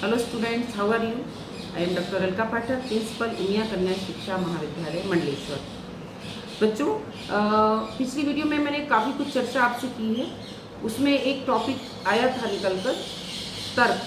Hello students, how are you? I am doctor Alka Pathak, principal Umiya Kanya Shiksha महाविद्यालय मंडलेश्वर। बच्चों, पिछली वीडियो में मैंने काफ़ी कुछ चर्चा आपसे की है। उसमें एक टॉपिक आया था निकल कर, तर्क।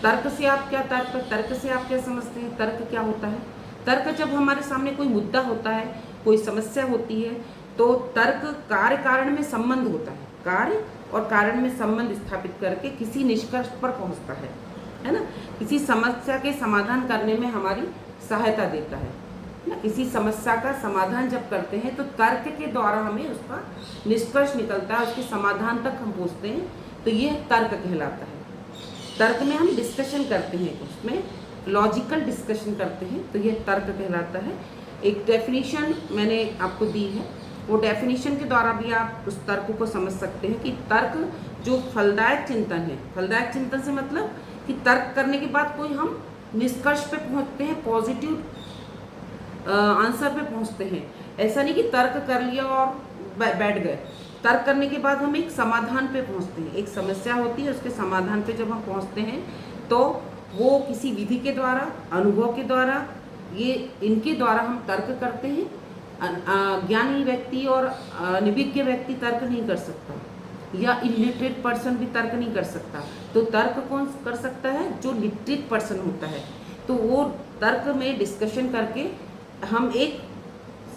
तर्क से आप क्या तर्क से आप क्या समझते हैं? तर्क क्या होता है? तर्क जब हमारे सामने कोई मुद्दा होता है, कोई समस्या होती है, तो तर्क कार्य कारण में संबंध होता है। कार्य और कारण में संबंध स्थापित करके किसी निष्कर्ष पर पहुंचता है ना। किसी समस्या के समाधान करने में हमारी सहायता देता है ना। किसी समस्या का समाधान जब करते हैं तो तर्क के द्वारा हमें उसका निष्कर्ष निकलता है, उसके समाधान तक हम पहुंचते हैं, तो यह तर्क कहलाता है। तर्क में हम डिस्कशन करते हैं, उसमें लॉजिकल डिस्कशन करते हैं, तो यह तर्क कहलाता है। एक डेफिनेशन मैंने आपको दी है, वो डेफिनेशन के द्वारा भी आप उस तर्क को समझ सकते हैं कि तर्क जो फलदायक चिंतन है। फलदायक चिंतन से मतलब कि तर्क करने के बाद कोई हम निष्कर्ष पे पहुंचते हैं, पॉजिटिव आंसर पे पहुंचते हैं। ऐसा नहीं कि तर्क कर लिया और बैठ गए। तर्क करने के बाद हम एक समाधान पे पहुंचते हैं। एक समस्या होती है, उसके समाधान पे जब हम पहुंचते हैं तो वो किसी विधि के द्वारा, अनुभव के द्वारा, ये इनके द्वारा हम तर्क करते हैं। ज्ञानी व्यक्ति और अनभिज्ञ व्यक्ति तर्क नहीं कर सकता, या इलिटरेट पर्सन भी तर्क नहीं कर सकता। तो तर्क कौन कर सकता है? जो लिटरेट पर्सन होता है। तो वो तर्क में डिस्कशन करके हम एक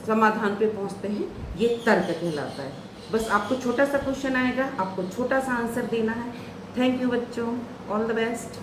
समाधान पे पहुंचते हैं, ये तर्क कहलाता है। बस आपको छोटा सा क्वेश्चन आएगा, आपको छोटा सा आंसर देना है। थैंक यू बच्चों, ऑल द बेस्ट।